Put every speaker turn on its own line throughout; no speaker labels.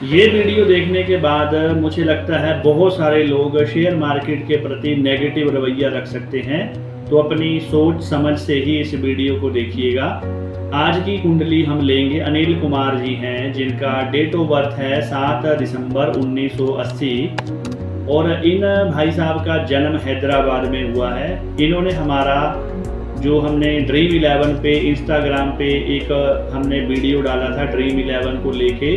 ये वीडियो देखने के बाद मुझे लगता है बहुत सारे लोग शेयर मार्केट के प्रति नेगेटिव रवैया रख सकते हैं, तो अपनी सोच समझ से ही इस वीडियो को देखिएगा। आज की कुंडली हम लेंगे, अनिल कुमार जी हैं जिनका डेट ऑफ बर्थ है 7 दिसंबर 1980 और इन भाई साहब का जन्म हैदराबाद में हुआ है। इन्होंने हमारा जो हमने ड्रीम 11 पे इंस्टाग्राम पे एक हमने वीडियो डाला था ड्रीम 11 को लेके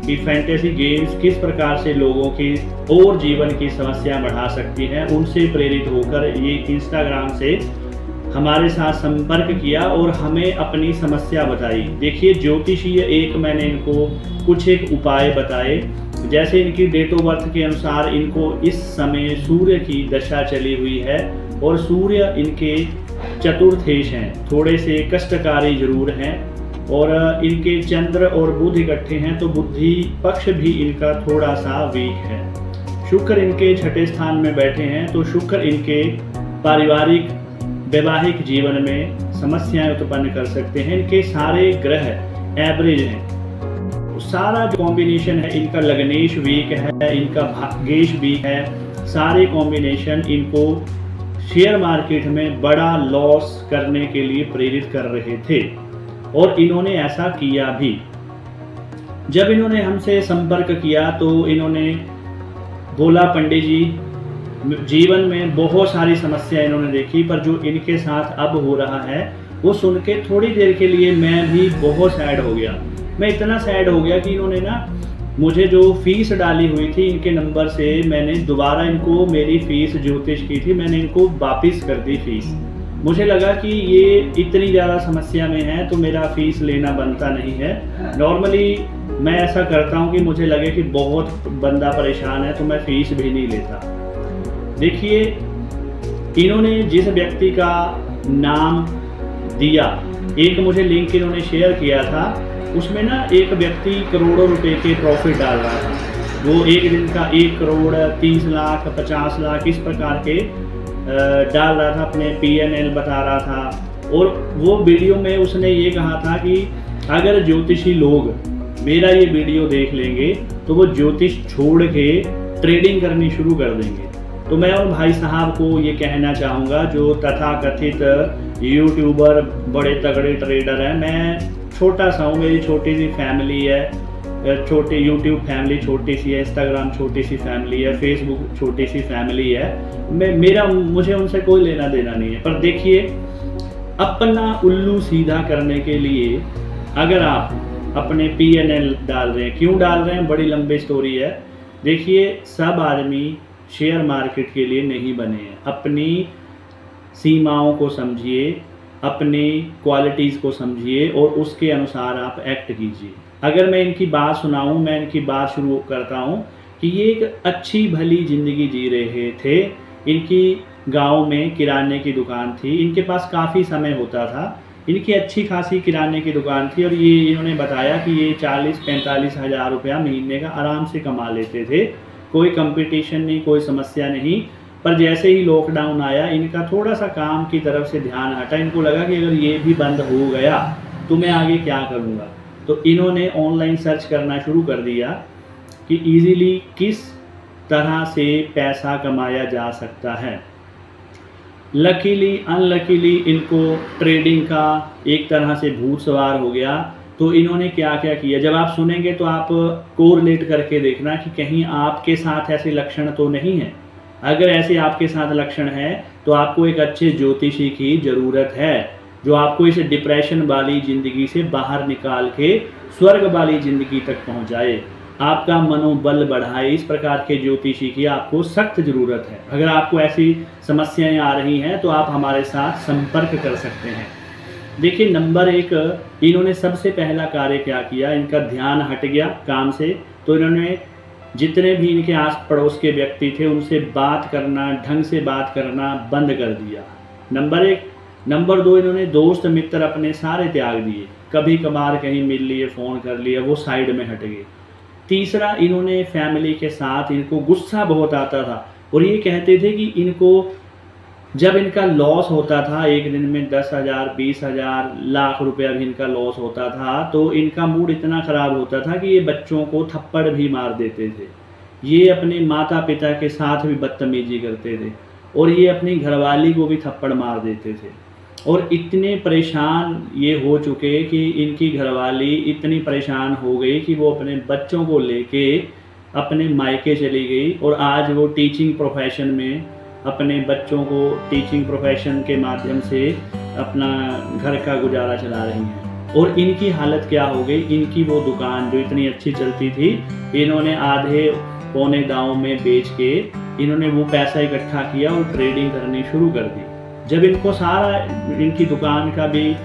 कि फैंटेसी गेम्स किस प्रकार से लोगों की और जीवन की समस्या बढ़ा सकती हैं, उनसे प्रेरित होकर ये इंस्टाग्राम से हमारे साथ संपर्क किया और हमें अपनी समस्या बताई। देखिए, ज्योतिषीय एक मैंने इनको कुछ एक उपाय बताए। जैसे इनकी डेट ऑफ बर्थ के अनुसार इनको इस समय सूर्य की दशा चली हुई है और सूर्य इनके चतुर्थेश हैं, थोड़े से कष्टकारी जरूर हैं और इनके चंद्र और बुध इकट्ठे हैं, तो बुद्धि पक्ष भी इनका थोड़ा सा वीक है। शुक्र इनके छठे स्थान में बैठे हैं, तो शुक्र इनके पारिवारिक वैवाहिक जीवन में समस्याएं उत्पन्न कर सकते हैं। इनके सारे ग्रह एवरेज हैं, सारा जो कॉम्बिनेशन है इनका लग्नेश वीक है, इनका भाग्येश वीक है, सारे कॉम्बिनेशन इनको शेयर मार्केट में बड़ा लॉस करने के लिए प्रेरित कर रहे थे और इन्होंने ऐसा किया भी। जब इन्होंने हमसे संपर्क किया तो इन्होंने बोला, पंडित जी जीवन में बहुत सारी समस्या इन्होंने देखी, पर जो इनके साथ अब हो रहा है वो सुन के थोड़ी देर के लिए मैं भी बहुत सैड हो गया। मैं इतना सैड हो गया कि इन्होंने ना मुझे जो फीस डाली हुई थी इनके नंबर से, मैंने दोबारा इनको मेरी फीस ज्योतिष की थी, मैंने इनको वापस कर दी फीस। मुझे लगा कि ये इतनी ज़्यादा समस्या में है तो मेरा फीस लेना बनता नहीं है। नॉर्मली मैं ऐसा करता हूँ कि मुझे लगे कि बहुत बंदा परेशान है तो मैं फीस भी नहीं लेता। देखिए, इन्होंने जिस व्यक्ति का नाम दिया, एक मुझे लिंक इन्होंने शेयर किया था, उसमें ना एक व्यक्ति करोड़ों रुपए के प्रॉफिट डाल रहा था। वो एक दिन का 1 करोड़ 30 लाख 50 लाख इस प्रकार के डाल रहा था, अपने PNL बता रहा था। और वो वीडियो में उसने ये कहा था कि अगर ज्योतिषी लोग मेरा ये वीडियो देख लेंगे तो वो ज्योतिष छोड़ के ट्रेडिंग करनी शुरू कर देंगे। तो मैं उन भाई साहब को ये कहना चाहूँगा जो तथाकथित यूट्यूबर बड़े तगड़े ट्रेडर हैं, मैं छोटा सा हूँ, मेरी छोटी सी फैमिली है, छोटी यूट्यूब फैमिली छोटी सी है, इंस्टाग्राम छोटी सी फैमिली है, फेसबुक छोटी सी फैमिली है, मुझे उनसे कोई लेना देना नहीं है। पर देखिए, अपना उल्लू सीधा करने के लिए अगर आप अपने PNL डाल रहे हैं, क्यों डाल रहे हैं, बड़ी लंबी स्टोरी है। देखिए, सब आदमी शेयर मार्केट के लिए नहीं बने हैं। अपनी सीमाओं को समझिए, अपनी क्वालिटीज़ को समझिए और उसके अनुसार आप एक्ट कीजिए। अगर मैं इनकी बात सुनाऊं, मैं इनकी बात शुरू करता हूं कि ये एक अच्छी भली ज़िंदगी जी रहे थे। इनकी गांव में किराने की दुकान थी, इनके पास काफ़ी समय होता था, इनकी अच्छी खासी किराने की दुकान थी और ये इन्होंने बताया कि ये 40-45 हज़ार रुपया महीने का आराम से कमा लेते थे। कोई कंपटीशन नहीं, कोई समस्या नहीं। पर जैसे ही लॉकडाउन आया, इनका थोड़ा सा काम की तरफ से ध्यान हटा। इनको लगा कि अगर ये भी बंद हो गया तो मैं आगे क्या करूँगा। तो इन्होंने ऑनलाइन सर्च करना शुरू कर दिया कि इजीली किस तरह से पैसा कमाया जा सकता है। लकीली अनलकीली इनको ट्रेडिंग का एक तरह से भूत सवार हो गया। तो इन्होंने क्या क्या किया, जब आप सुनेंगे तो आप कोरिलेट करके देखना कि कहीं आपके साथ ऐसे लक्षण तो नहीं है। अगर ऐसे आपके साथ लक्षण है तो आपको एक अच्छे ज्योतिषी की ज़रूरत है जो आपको इस डिप्रेशन वाली ज़िंदगी से बाहर निकाल के स्वर्ग वाली ज़िंदगी तक पहुंचाए, आपका मनोबल बढ़ाए। इस प्रकार के ज्योतिषी की आपको सख्त ज़रूरत है। अगर आपको ऐसी समस्याएं आ रही हैं तो आप हमारे साथ संपर्क कर सकते हैं। देखिए, नंबर 1, इन्होंने सबसे पहला कार्य क्या किया, इनका ध्यान हट गया काम से, तो इन्होंने जितने भी इनके आस पड़ोस के व्यक्ति थे उनसे बात करना, ढंग से बात करना बंद कर दिया। नंबर 1। नंबर 2, इन्होंने दोस्त मित्र अपने सारे त्याग दिए, कभी कभार कहीं मिल लिए, फ़ोन कर लिया, वो साइड में हट गए। तीसरा, इन्होंने फैमिली के साथ, इनको गुस्सा बहुत आता था और ये कहते थे कि इनको जब इनका लॉस होता था एक दिन में 10,000, 20,000, लाख रुपया भी इनका लॉस होता था, तो इनका मूड इतना ख़राब होता था कि ये बच्चों को थप्पड़ भी मार देते थे। ये अपने माता पिता के साथ भी बदतमीजी करते थे और ये अपनी घरवाली को भी थप्पड़ मार देते थे। और इतने परेशान ये हो चुके कि इनकी घरवाली इतनी परेशान हो गई कि वो अपने बच्चों को लेके अपने मायके चली गई और आज वो टीचिंग प्रोफेशन में अपने बच्चों को टीचिंग प्रोफेशन के माध्यम से अपना घर का गुजारा चला रही हैं। और इनकी हालत क्या हो गई, इनकी वो दुकान जो इतनी अच्छी चलती थी, इन्होंने आधे पौने दांव में बेच के इन्होंने वो पैसा इकट्ठा किया और ट्रेडिंग करनी शुरू कर दी। जब इनको सारा इनकी दुकान का भी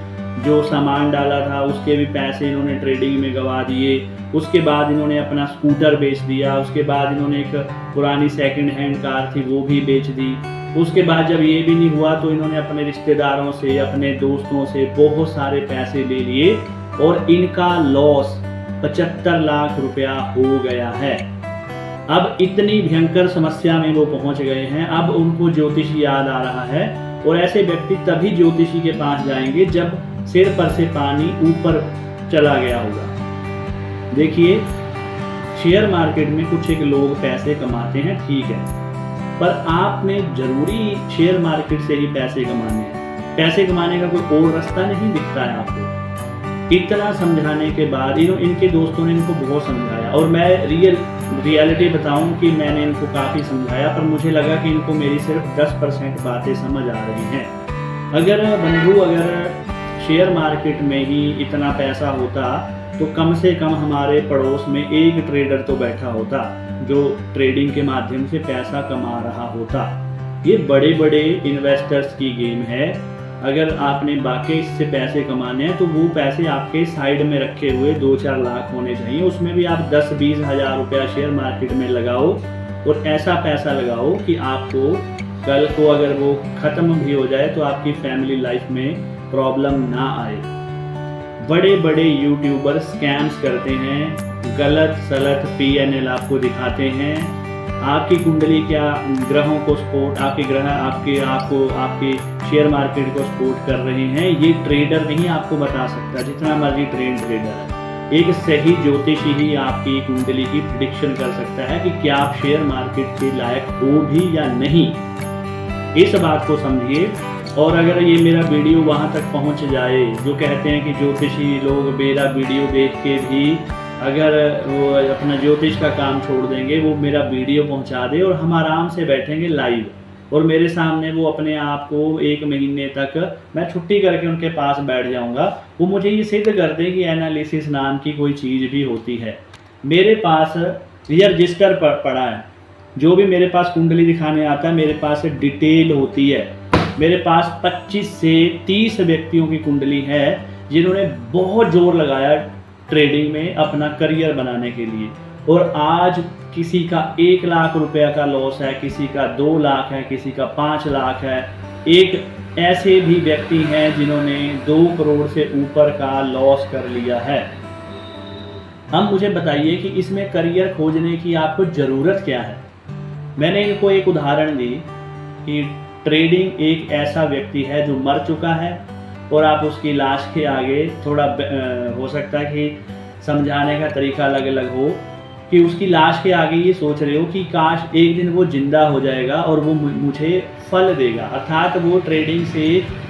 जो सामान डाला था उसके भी पैसे इन्होंने ट्रेडिंग में गंवा दिए। उसके बाद इन्होंने अपना स्कूटर बेच दिया। उसके बाद इन्होंने एक पुरानी सेकंड हैंड कार थी वो भी बेच दी। उसके बाद जब ये भी नहीं हुआ तो इन्होंने अपने रिश्तेदारों से, अपने दोस्तों से बहुत सारे पैसे ले लिए और इनका लॉस 75 लाख रुपया हो गया है। अब इतनी भयंकर समस्या में वो पहुंच गए हैं। अब उनको ज्योतिष याद आ रहा है और ऐसे व्यक्ति तभी ज्योतिषी के पास जाएंगे जब सिर पर से पानी ऊपर चला गया होगा। देखिए, शेयर मार्केट में कुछ एक लोग पैसे कमाते हैं, ठीक है, पर आपने जरूरी शेयर मार्केट से ही पैसे कमाने हैं? पैसे कमाने का कोई और रास्ता नहीं दिखता है आपको? इतना समझाने के बाद इनके दोस्तों ने इनको बहुत समझाया और मैं रियलिटी बताऊं कि मैंने इनको काफ़ी समझाया, पर मुझे लगा कि इनको मेरी सिर्फ 10% बातें समझ आ रही हैं। अगर शेयर मार्केट में ही इतना पैसा होता तो कम से कम हमारे पड़ोस में एक ट्रेडर तो बैठा होता जो ट्रेडिंग के माध्यम से पैसा कमा रहा होता। ये बड़े बड़े इन्वेस्टर्स की गेम है। अगर आपने बाकी इससे पैसे कमाने हैं तो वो पैसे आपके साइड में रखे हुए 2-4 लाख होने चाहिए। उसमें भी आप 10-20 हज़ार रुपया शेयर मार्केट में लगाओ और ऐसा पैसा लगाओ कि आपको कल को अगर वो ख़त्म भी हो जाए तो आपकी फैमिली लाइफ में प्रॉब्लम ना आए। बड़े बड़े यूट्यूबर स्कैम्स करते हैं, गलत सलत PNL आपको दिखाते हैं। आपकी कुंडली क्या ग्रहों को सपोर्ट, आपके ग्रह आपके शेयर मार्केट को सपोर्ट कर रहे हैं, ये ट्रेडर नहीं आपको बता सकता, जितना मर्जी ट्रेडर है। एक सही ज्योतिषी ही आपकी कुंडली की प्रेडिक्शन कर सकता है कि क्या आप शेयर मार्केट के लायक हो भी या नहीं। इस बात को समझिए। और अगर ये मेरा वीडियो वहाँ तक पहुँच जाए, जो कहते हैं कि ज्योतिषी लोग मेरा वीडियो देख के भी अगर वो अपना ज्योतिष का काम छोड़ देंगे, वो मेरा वीडियो पहुंचा दे और हम आराम से बैठेंगे लाइव और मेरे सामने वो अपने आप को 1 महीने तक मैं छुट्टी करके उनके पास बैठ जाऊंगा, वो मुझे ये सिद्ध कर दे कि एनालिसिस नाम की कोई चीज़ भी होती है। मेरे पास ये रजिस्टर पड़ा है, जो भी मेरे पास कुंडली दिखाने आता है मेरे पास डिटेल होती है। मेरे पास 25 से 30 व्यक्तियों की कुंडली है जिन्होंने बहुत जोर लगाया ट्रेडिंग में अपना करियर बनाने के लिए, और आज किसी का 1 लाख रुपया का लॉस है, किसी का 2 लाख है, किसी का 5 लाख है। एक ऐसे भी व्यक्ति हैं जिन्होंने 2 करोड़ से ऊपर का लॉस कर लिया है। अब मुझे बताइए कि इसमें करियर खोजने की आपको ज़रूरत क्या है। मैंने इनको एक उदाहरण दी कि ट्रेडिंग एक ऐसा व्यक्ति है जो मर चुका है और आप उसकी लाश के आगे थोड़ा हो सकता है कि समझाने का तरीका अलग अलग हो कि उसकी लाश के आगे ये सोच रहे हो कि काश एक दिन वो जिंदा हो जाएगा और वो मुझे फल देगा। अर्थात वो ट्रेडिंग से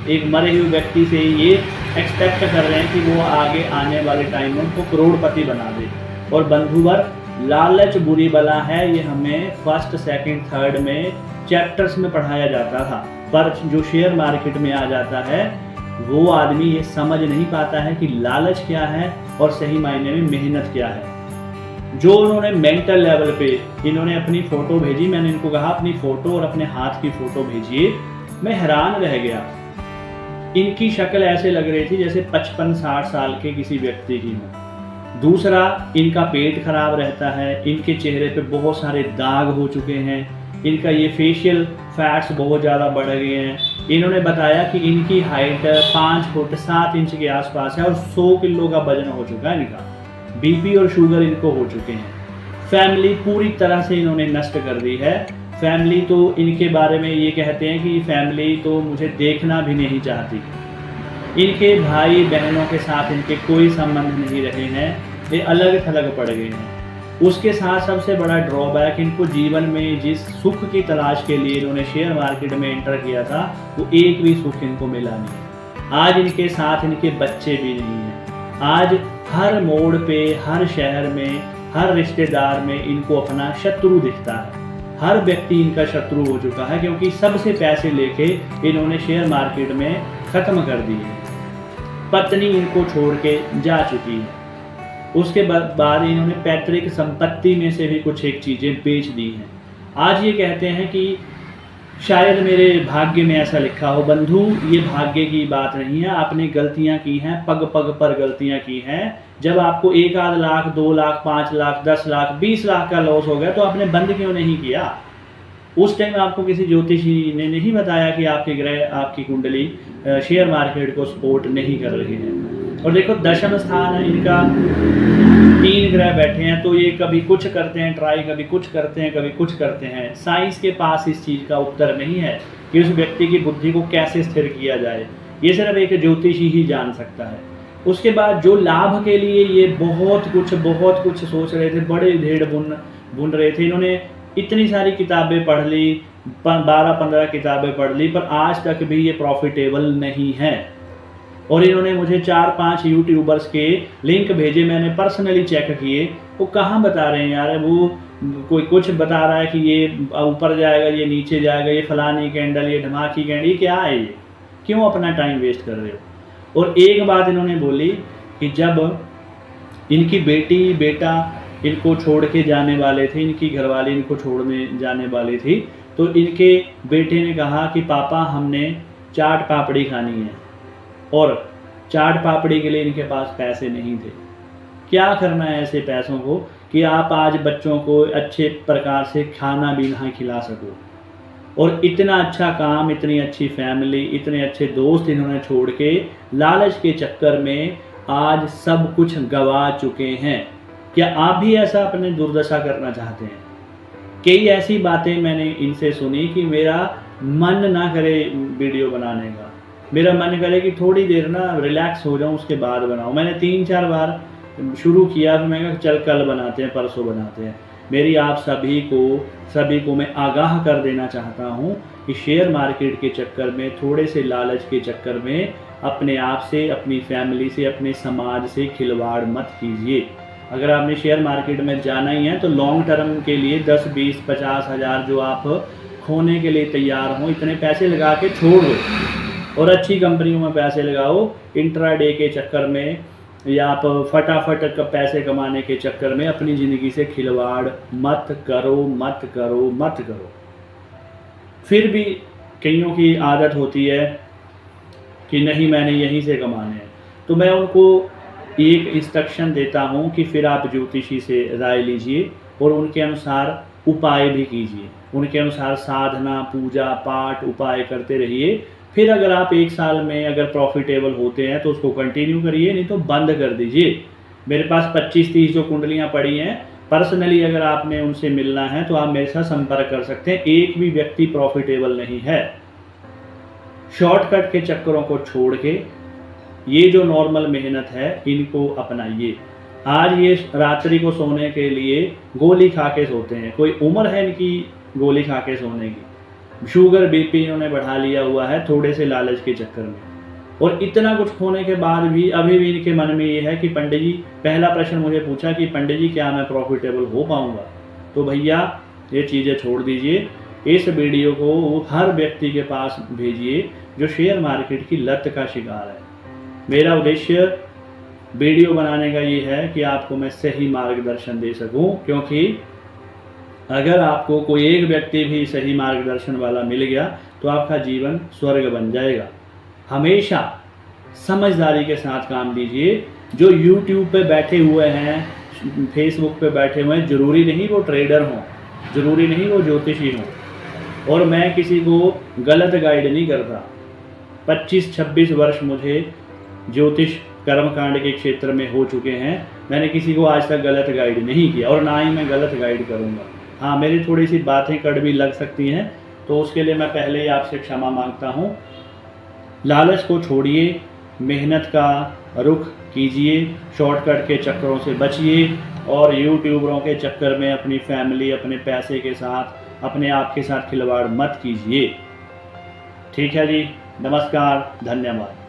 एक मरे हुए व्यक्ति से ये एक्सपेक्ट कर रहे हैं कि वो आगे आने वाले टाइम में उनको करोड़पति बना दे। और बंधुवर, लालच बुरी बला है, ये हमें 1st, 2nd, 3rd में चैप्टर्स में पढ़ाया जाता था, पर जो शेयर मार्केट में आ जाता है वो आदमी ये समझ नहीं पाता है कि लालच क्या है और सही मायने में मेहनत क्या है। जो उन्होंने मेंटल लेवल पे इन्होंने अपनी फ़ोटो भेजी, मैंने इनको कहा अपनी फ़ोटो और अपने हाथ की फ़ोटो भेजिए। मैं हैरान रह गया, इनकी शक्ल ऐसे लग रही थी जैसे 55-60 साल के किसी व्यक्ति की हो। दूसरा, इनका पेट खराब रहता है, इनके चेहरे पे बहुत सारे दाग हो चुके हैं, इनका ये फेशियल फैट्स बहुत ज़्यादा बढ़ गए हैं। इन्होंने बताया कि इनकी हाइट 5 फुट 7 इंच के आसपास है और 100 किलो का वजन हो चुका है इनका। बीपी और शुगर इनको हो चुके हैं। फैमिली पूरी तरह से इन्होंने नष्ट कर दी है। फैमिली तो इनके बारे में ये कहते हैं कि फैमिली तो मुझे देखना भी नहीं चाहती। इनके भाई बहनों के साथ इनके कोई संबंध नहीं रहे हैं, ये अलग थलग पड़ गए हैं। उसके साथ सबसे बड़ा ड्रॉबैक, इनको जीवन में जिस सुख की तलाश के लिए इन्होंने शेयर मार्केट में एंटर किया था वो एक भी सुख इनको मिला नहीं। आज इनके साथ इनके बच्चे भी नहीं हैं। आज हर मोड़ पे, हर शहर में, हर रिश्तेदार में इनको अपना शत्रु दिखता है। हर व्यक्ति इनका शत्रु हो चुका है, क्योंकि सबसे पैसे लेके इन्होंने शेयर मार्केट में ख़त्म कर दिए। पत्नी इनको छोड़ के जा चुकी है। उसके बाद इन्होंने पैतृक संपत्ति में से भी कुछ एक चीज़ें बेच दी हैं। आज ये कहते हैं कि शायद मेरे भाग्य में ऐसा लिखा हो। बंधु, ये भाग्य की बात नहीं है, आपने गलतियां की हैं, पग पग पर गलतियां की हैं। जब आपको 1 लाख, 2 लाख, 5 लाख, 10 लाख, 20 लाख का लॉस हो गया तो आपने बंद क्यों नहीं किया? उस टाइम आपको किसी ज्योतिषी ने नहीं बताया कि आपके ग्रह, आपकी कुंडली शेयर मार्केट को सपोर्ट नहीं कर रही है। और देखो, दशम स्थान इनका 3 ग्रह बैठे हैं, तो ये कभी कुछ करते हैं ट्राई, कभी कुछ करते हैं, कभी कुछ करते हैं। साइंस के पास इस चीज़ का उत्तर नहीं है कि उस व्यक्ति की बुद्धि को कैसे स्थिर किया जाए। ये सिर्फ एक ज्योतिषी ही जान सकता है। उसके बाद जो लाभ के लिए ये बहुत कुछ सोच रहे थे, बड़े ढेर बुन रहे थे। इन्होंने इतनी सारी किताबें पढ़ ली, 12-15 किताबें पढ़ ली, पर आज तक भी ये प्रॉफिटेबल नहीं है। और इन्होंने मुझे 4-5 यूट्यूबर्स के लिंक भेजे, मैंने पर्सनली चेक किए। वो कहाँ बता रहे हैं यार, वो कोई कुछ बता रहा है कि ये ऊपर जाएगा, ये नीचे जाएगा, ये फलानी कैंडल, ये धमाकी कैंडल, ये क्या है? ये क्यों अपना टाइम वेस्ट कर रहे हो? और एक बात इन्होंने बोली कि जब इनकी बेटी बेटा इनको छोड़ के जाने वाले थे, इनकी घरवाली इनको छोड़ने जाने वाली थी, तो इनके बेटे ने कहा कि पापा हमने चाट पापड़ी खानी है, और चाट पापड़ी के लिए इनके पास पैसे नहीं थे। क्या करना है ऐसे पैसों को कि आप आज बच्चों को अच्छे प्रकार से खाना भी ना खिला सको। और इतना अच्छा काम, इतनी अच्छी फैमिली, इतने अच्छे दोस्त इन्होंने छोड़ के लालच के चक्कर में आज सब कुछ गंवा चुके हैं। क्या आप भी ऐसा अपने दुर्दशा करना चाहते हैं? कई ऐसी बातें मैंने इनसे सुनी कि मेरा मन ना करे वीडियो बनाने का, मेरा मन करे कि थोड़ी देर ना रिलैक्स हो जाऊं, उसके बाद बनाऊं। मैंने 3-4 बार शुरू किया, तो मैं कहा चल कल बनाते हैं, परसों बनाते हैं। मेरी आप सभी को मैं आगाह कर देना चाहता हूं कि शेयर मार्केट के चक्कर में, थोड़े से लालच के चक्कर में अपने आप से, अपनी फैमिली से, अपने समाज से खिलवाड़ मत कीजिए। अगर आपने शेयर मार्केट में जाना ही है तो लॉन्ग टर्म के लिए 10, 20, 50 हज़ार जो आप खोने के लिए तैयार हों, इतने पैसे लगा के छोड़ दो और अच्छी कंपनियों में पैसे लगाओ। इंट्राडे के चक्कर में या आप फटाफट पैसे कमाने के चक्कर में अपनी ज़िंदगी से खिलवाड़ मत करो। फिर भी कईयों की आदत होती है कि नहीं मैंने यहीं से कमाने हैं, तो मैं उनको एक इंस्ट्रक्शन देता हूं कि फिर आप ज्योतिषी से राय लीजिए और उनके अनुसार उपाय भी कीजिए। उनके अनुसार साधना, पूजा पाठ, उपाय करते रहिए। फिर अगर आप 1 साल में अगर प्रॉफिटेबल होते हैं तो उसको कंटिन्यू करिए, नहीं तो बंद कर दीजिए। मेरे पास 25-30 जो कुंडलियां पड़ी हैं, पर्सनली अगर आपने उनसे मिलना है तो आप मेरे साथ संपर्क कर सकते हैं। एक भी व्यक्ति प्रॉफिटेबल नहीं है। शॉर्टकट के चक्करों को छोड़ के ये जो नॉर्मल मेहनत है इनको अपनाइए। आज ये रात्रि को सोने के लिए गोली खा के सोते हैं, कोई उम्र है इनकी गोली खा के सोने की? शुगर बीपी इन्होंने बढ़ा लिया हुआ है थोड़े से लालच के चक्कर में। और इतना कुछ खोने के बाद भी अभी भी इनके मन में ये है कि पंडित जी, पहला प्रश्न मुझे पूछा कि पंडित जी क्या मैं प्रॉफिटेबल हो पाऊँगा? तो भैया ये चीज़ें छोड़ दीजिए। इस वीडियो को हर व्यक्ति के पास भेजिए जो शेयर मार्केट की लत का शिकार है। मेरा उद्देश्य वीडियो बनाने का ये है कि आपको मैं सही मार्गदर्शन दे सकूं, क्योंकि अगर आपको कोई एक व्यक्ति भी सही मार्गदर्शन वाला मिल गया तो आपका जीवन स्वर्ग बन जाएगा। हमेशा समझदारी के साथ काम कीजिए। जो यूट्यूब पे बैठे हुए हैं, फेसबुक पे बैठे हुए हैं, ज़रूरी नहीं वो ट्रेडर हों, ज़रूरी नहीं वो ज्योतिषी हों। और मैं किसी को गलत गाइड नहीं करता। 25-26 वर्ष मुझे ज्योतिष कर्मकांड के क्षेत्र में हो चुके हैं। मैंने किसी को आज तक गलत गाइड नहीं किया और ना ही मैं गलत गाइड करूंगा। हाँ, मेरी थोड़ी सी बातें कड़वी लग सकती हैं, तो उसके लिए मैं पहले ही आपसे क्षमा मांगता हूँ। लालच को छोड़िए, मेहनत का रुख कीजिए, शॉर्टकट के चक्करों से बचिए और यूट्यूबरों के चक्कर में अपनी फैमिली, अपने पैसे के साथ, अपने आप के साथ खिलवाड़ मत कीजिए। ठीक है जी, नमस्कार, धन्यवाद।